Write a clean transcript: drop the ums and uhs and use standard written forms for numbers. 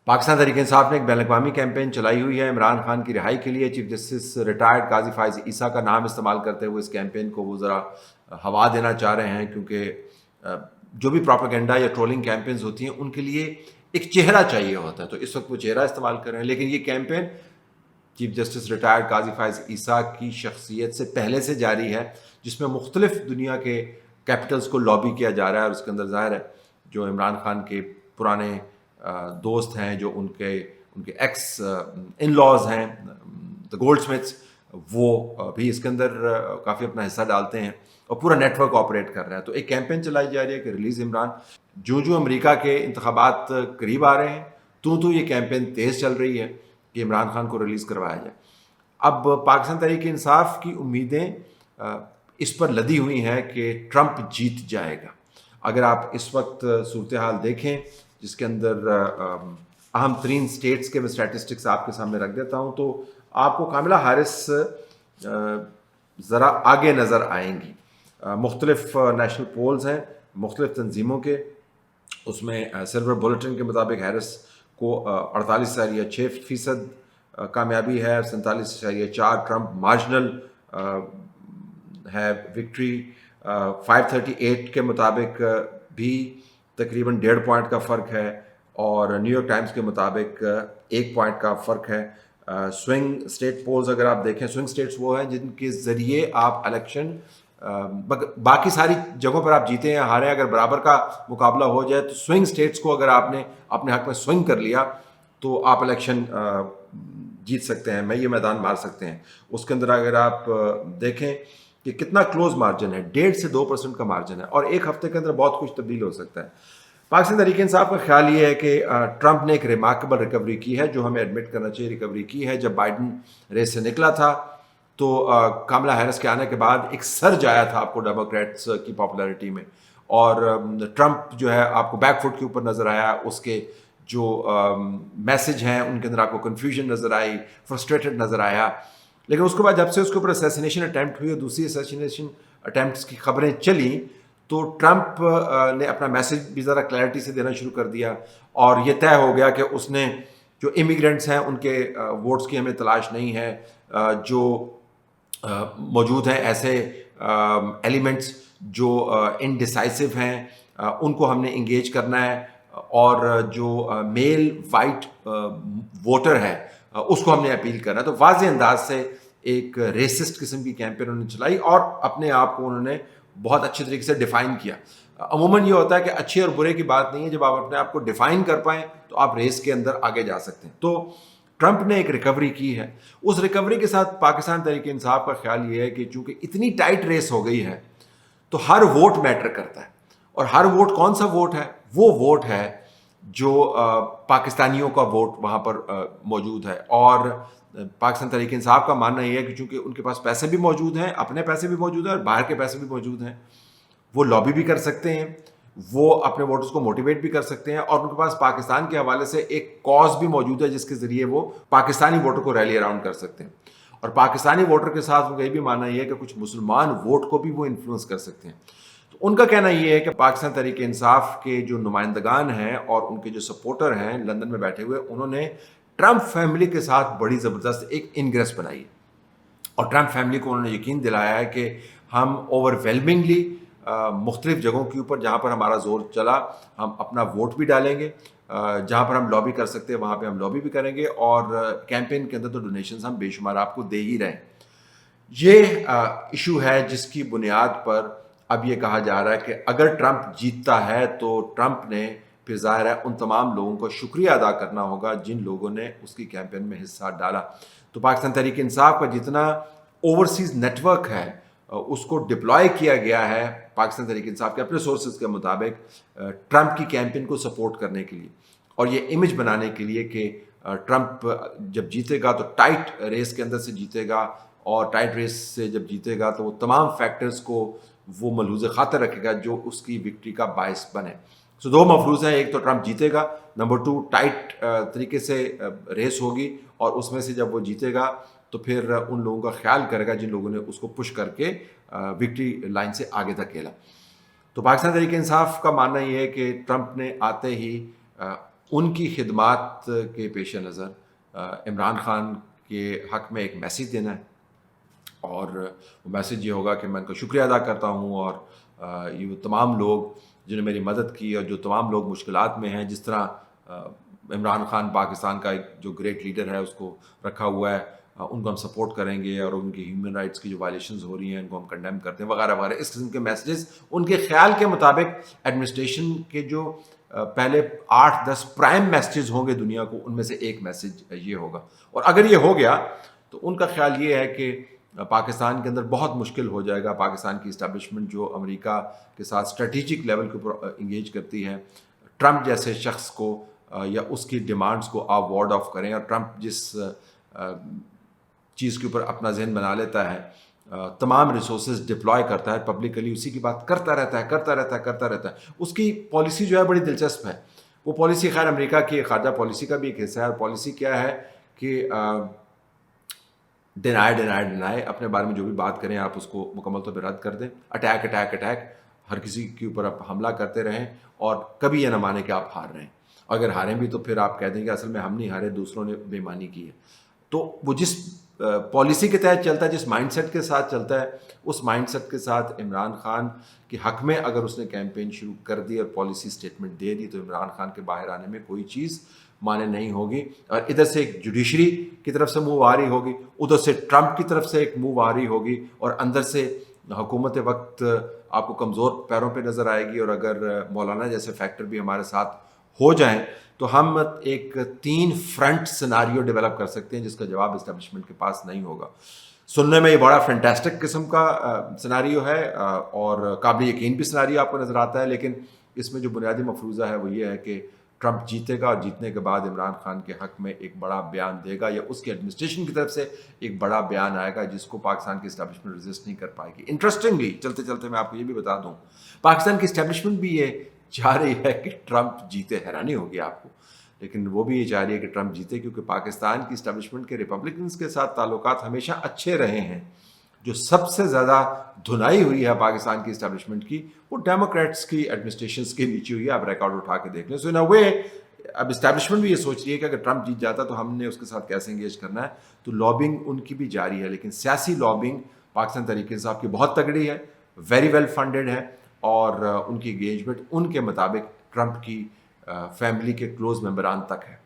پاکستان تحریک انصاف نے ایک بین الاقوامی کیمپین چلائی ہوئی ہے عمران خان کی رہائی کے لیے. چیف جسٹس ریٹائرڈ قاضی فائز عیسیٰ کا نام استعمال کرتے ہوئے اس کیمپین کو وہ ذرا ہوا دینا چاہ رہے ہیں, کیونکہ جو بھی پروپیگنڈا یا ٹرولنگ کیمپینز ہوتی ہیں ان کے لیے ایک چہرہ چاہیے ہوتا ہے, تو اس وقت وہ چہرہ استعمال کر رہے ہیں. لیکن یہ کیمپین چیف جسٹس ریٹائرڈ قاضی فائز عیسیٰ کی شخصیت سے پہلے سے جاری ہے, جس میں مختلف دنیا کے کیپٹلز کو لابی کیا جا رہا ہے, اور اس کے اندر ظاہر ہے جو عمران خان کے پرانے دوست ہیں, جو ان کے ایکس ان لاز ہیں, دا گولڈ سمتھس, وہ بھی اس کے اندر کافی اپنا حصہ ڈالتے ہیں, اور پورا نیٹ ورک آپریٹ کر رہا ہے. تو ایک کیمپین چلائی جا رہی ہے کہ ریلیز عمران. جو امریکہ کے انتخابات قریب آ رہے ہیں تو یہ کیمپین تیز چل رہی ہے کہ عمران خان کو ریلیز کروایا جائے. اب پاکستان تحریک انصاف کی امیدیں اس پر لدی ہوئی ہیں کہ ٹرمپ جیت جائے گا. اگر آپ اس وقت صورتحال دیکھیں جس کے اندر اہم ترین سٹیٹس کے میں اسٹیٹسٹکس آپ کے سامنے رکھ دیتا ہوں, تو آپ کو کاملا ہارس ذرا آگے نظر آئیں گی. مختلف نیشنل پولز ہیں مختلف تنظیموں کے, اس میں سلور بلیٹن کے مطابق ہیرس کو 48.6% کامیابی ہے, 47.4. ٹرمپ مارجنل ہے وکٹری. 538 کے مطابق بھی تقریباً 1.5 پوائنٹ کا فرق ہے, اور نیو یارک ٹائمز کے مطابق 1 پوائنٹ کا فرق ہے. سوئنگ اسٹیٹ پولز اگر آپ دیکھیں, سوئنگ اسٹیٹس وہ ہیں جن کے ذریعے آپ الیکشن باقی ساری جگہوں پر آپ جیتے ہیں ہارے, اگر برابر کا مقابلہ ہو جائے تو سوئنگ اسٹیٹس کو اگر آپ نے اپنے حق میں سوئنگ کر لیا تو آپ الیکشن جیت سکتے ہیں, میں یہ میدان مار سکتے ہیں. اس کے اندر اگر آپ دیکھیں کہ کتنا کلوز مارجن ہے, 1.5 سے 2% کا مارجن ہے, اور ایک ہفتے کے اندر بہت کچھ تبدیل ہو سکتا ہے. پاکستان تحریک انصاف کا خیال یہ ہے کہ ٹرمپ نے ایک ریمارکیبل ریکوری کی ہے, جو ہمیں ایڈمٹ کرنا چاہیے ریکوری کی ہے. جب بائیڈن ریس سے نکلا تھا تو کاملا ہیرس کے آنے کے بعد ایک سرج آیا تھا آپ کو ڈیموکریٹس کی پاپولیرٹی میں, اور ٹرمپ جو ہے آپ کو بیک فٹ کے اوپر نظر آیا. اس کے جو میسج ہیں ان کے اندر آپ کو کنفیوژن نظر آئی, فرسٹریٹڈ نظر آیا. لیکن اس کے بعد جب سے اس کے اوپر اسیسینیشن اٹیمپٹ ہوئی اور دوسری اسیسینیشن اٹیمپٹس کی خبریں چلیں, تو ٹرمپ نے اپنا میسج بھی ذرا کلیئرٹی سے دینا شروع کر دیا, اور یہ طے ہو گیا کہ اس نے جو امیگرینٹس ہیں ان کے ووٹس کی ہمیں تلاش نہیں ہے, جو موجود ہیں ایسے ایلیمنٹس جو انڈیسائسو ہیں ان کو ہم نے انگیج کرنا ہے, اور جو میل وائٹ ووٹر ہے اس کو ہم نے اپیل کرنا ہے. تو واضح انداز سے ایک ریسسٹ قسم کی کیمپین انہوں نے چلائی, اور اپنے آپ کو انہوں نے بہت اچھے طریقے سے ڈیفائن کیا. عموماً یہ ہوتا ہے کہ اچھے اور برے کی بات نہیں ہے, جب آپ اپنے آپ کو ڈیفائن کر پائیں تو آپ ریس کے اندر آگے جا سکتے ہیں. تو ٹرمپ نے ایک ریکوری کی ہے. اس ریکوری کے ساتھ پاکستان تحریک انصاف کا خیال یہ ہے کہ چونکہ اتنی ٹائٹ ریس ہو گئی ہے تو ہر ووٹ میٹر کرتا ہے, اور ہر ووٹ کون سا ووٹ ہے؟ وہ ووٹ ہے جو پاکستانیوں کا ووٹ وہاں پر موجود ہے. اور پاکستان تحریک انصاف کا ماننا یہ ہے کہ چونکہ ان کے پاس پیسے بھی موجود ہیں, اپنے پیسے بھی موجود ہیں اور باہر کے پیسے بھی موجود ہیں, وہ لابی بھی کر سکتے ہیں, وہ اپنے ووٹرز کو موٹیویٹ بھی کر سکتے ہیں, اور ان کے پاس پاکستان کے حوالے سے ایک کاز بھی موجود ہے جس کے ذریعے وہ پاکستانی ووٹر کو ریلی اراؤنڈ کر سکتے ہیں. اور پاکستانی ووٹر کے ساتھ ان کا یہ بھی ماننا یہ ہے کہ کچھ مسلمان ووٹ کو بھی وہ انفلوئنس کر سکتے ہیں. تو ان کا کہنا یہ ہے کہ پاکستان تحریک انصاف کے جو نمائندگان ہیں اور ان کے جو سپورٹر ہیں لندن میں بیٹھے ہوئے, انہوں نے ٹرمپ فیملی کے ساتھ بڑی زبردست ایک انگریس بنائی, اور ٹرمپ فیملی کو انہوں نے یقین دلایا ہے کہ ہم اوور ویلمنگلی مختلف جگہوں کے اوپر جہاں پر ہمارا زور چلا ہم اپنا ووٹ بھی ڈالیں گے, جہاں پر ہم لابی کر سکتے ہیں وہاں پہ ہم لابی بھی کریں گے, اور کیمپین کے اندر تو ڈونیشنز ہم بے شمار آپ کو دے ہی رہے ہیں. یہ ایشو ہے جس کی بنیاد پر اب یہ کہا جا رہا ہے کہ اگر ٹرمپ جیتتا ہے تو ٹرمپ نے پھر ظاہر ہے ان تمام لوگوں کو شکریہ ادا کرنا ہوگا جن لوگوں نے اس کی کیمپین میں حصہ ڈالا. تو پاکستان تحریک انصاف کا جتنا اوورسیز نیٹ ورک ہے اس کو ڈپلوائے کیا گیا ہے پاکستان تحریک انصاف کے اپنے سورسز کے مطابق ٹرمپ کی کیمپین کو سپورٹ کرنے کے لیے, اور یہ امیج بنانے کے لیے کہ ٹرمپ جب جیتے گا تو ٹائٹ ریس کے اندر سے جیتے گا, اور ٹائٹ ریس سے جب جیتے گا تو وہ تمام فیکٹرز کو وہ ملحوظ خاطر رکھے گا جو اس کی وکٹری کا باعث بنے. سو دو مفروض ہیں, ایک تو ٹرمپ جیتے گا, نمبر 2 ٹائٹ طریقے سے ریس ہوگی, اور اس میں سے جب وہ جیتے گا تو پھر ان لوگوں کا خیال کرے گا جن لوگوں نے اس کو پش کر کے وکٹری لائن سے آگے دھکیلا. تو پاکستان تحریک انصاف کا ماننا یہ ہے کہ ٹرمپ نے آتے ہی ان کی خدمات کے پیش نظر عمران خان کے حق میں ایک میسیج دینا ہے، اور وہ میسیج یہ ہوگا کہ میں ان کا شکریہ ادا کرتا ہوں، اور یہ وہ تمام لوگ جنہوں نے میری مدد کی اور جو تمام لوگ مشکلات میں ہیں، جس طرح عمران خان پاکستان کا ایک جو گریٹ لیڈر ہے اس کو رکھا ہوا ہے، ان کو ہم سپورٹ کریں گے، اور ان کی ہیومن رائٹس کی جو وائلیشنز ہو رہی ہیں ان کو ہم کنڈیم کرتے ہیں وغیرہ وغیرہ، اس قسم کے میسیجز ان کے خیال کے مطابق ایڈمنسٹریشن کے جو پہلے 8-10 پرائم میسیجز ہوں گے دنیا کو، ان میں سے ایک میسیج یہ ہوگا۔ اور اگر یہ ہو گیا تو ان کا خیال یہ ہے کہ پاکستان کے اندر بہت مشکل ہو جائے گا، پاکستان کی اسٹیبلشمنٹ جو امریکہ کے ساتھ اسٹریٹجک لیول کے اوپر انگیج کرتی ہے، ٹرمپ جیسے شخص کو یا اس کی ڈیمانڈز کو آپ وارڈ آف کریں، اور ٹرمپ جس چیز کے اوپر اپنا ذہن بنا لیتا ہے، تمام ریسورسز ڈپلوائے کرتا ہے پبلکلی، اسی کی بات کرتا رہتا ہے، اس کی پالیسی جو ہے بڑی دلچسپ ہے۔ وہ پالیسی خیر امریکہ کی خارجہ پالیسی کا بھی ایک حصہ ہے، اور پالیسی کیا ہے کہ ڈینائی، اپنے بارے میں جو بھی بات کریں آپ اس کو مکمل طور پہ رد کر دیں، اٹیک، ہر کسی کے اوپر آپ حملہ کرتے رہیں، اور کبھی یہ نہ مانیں کہ آپ ہار رہے ہیں، اگر ہاریں بھی تو پھر آپ کہہ دیں کہ اصل میں ہم نہیں ہارے، دوسروں نے بے ایمانی کی ہے۔ تو وہ جس پالیسی کے تحت چلتا ہے، جس مائنڈ سیٹ کے ساتھ چلتا ہے، اس مائنڈ سیٹ کے ساتھ عمران خان کے حق میں اگر اس نے کیمپین شروع کر دی اور پالیسی سٹیٹمنٹ دے دی، تو عمران خان کے باہر آنے میں کوئی چیز مانے نہیں ہوگی، اور ادھر سے ایک جوڈیشری کی طرف سے موو آ رہی ہوگی، ادھر سے ٹرمپ کی طرف سے ایک موو آ رہی ہوگی، اور اندر سے حکومت وقت آپ کو کمزور پیروں پہ نظر آئے گی، اور اگر مولانا جیسے فیکٹر بھی ہمارے ساتھ ہو جائیں تو ہم ایک 3 فرنٹ سیناریو ڈیولپ کر سکتے ہیں جس کا جواب اسٹیبلشمنٹ کے پاس نہیں ہوگا۔ سننے میں یہ بڑا فینٹاسٹک قسم کا سیناریو ہے، اور قابل یقین بھی سیناریو آپ کو نظر آتا ہے، لیکن اس میں جو بنیادی مفروضہ ہے وہ یہ ہے کہ ٹرمپ جیتے گا، اور جیتنے کے بعد عمران خان کے حق میں ایک بڑا بیان دے گا، یا اس کی ایڈمنسٹریشن کی طرف سے ایک بڑا بیان آئے گا جس کو پاکستان کی اسٹیبلشمنٹ ریزسٹ نہیں کر پائے گی۔ انٹرسٹنگلی چلتے میں آپ کو یہ بھی بتا دوں، پاکستان کی اسٹیبلشمنٹ بھی یہ چاہ رہی ہے کہ ٹرمپ جیتے، حیرانی ہوگی آپ کو، لیکن وہ بھی یہ چاہ رہی ہے کہ ٹرمپ جیتے، کیونکہ پاکستان کی اسٹیبلشمنٹ کے ریپبلکنز کے ساتھ تعلقات ہمیشہ اچھے رہے ہیں۔ جو سب سے زیادہ دھنائی ہوئی ہے پاکستان کی اسٹیبلشمنٹ کی، وہ ڈیموکریٹس کی ایڈمنسٹریشنز کے نیچے ہوئی ہے، آپ ریکارڈ اٹھا کے دیکھ لیں۔ سو ان اے وے اب اسٹیبلشمنٹ بھی یہ سوچ رہی ہے کہ اگر ٹرمپ جیت جاتا تو ہم نے اس کے ساتھ کیسے انگیج کرنا ہے، تو لابنگ ان کی بھی جاری ہے، لیکن سیاسی لابنگ پاکستان تحریک انصاف کی بہت تگڑی ہے، ویری ویل فنڈڈ ہے، اور ان کی انگیجمنٹ ان کے مطابق ٹرمپ کی فیملی کے کلوز ممبران تک ہے۔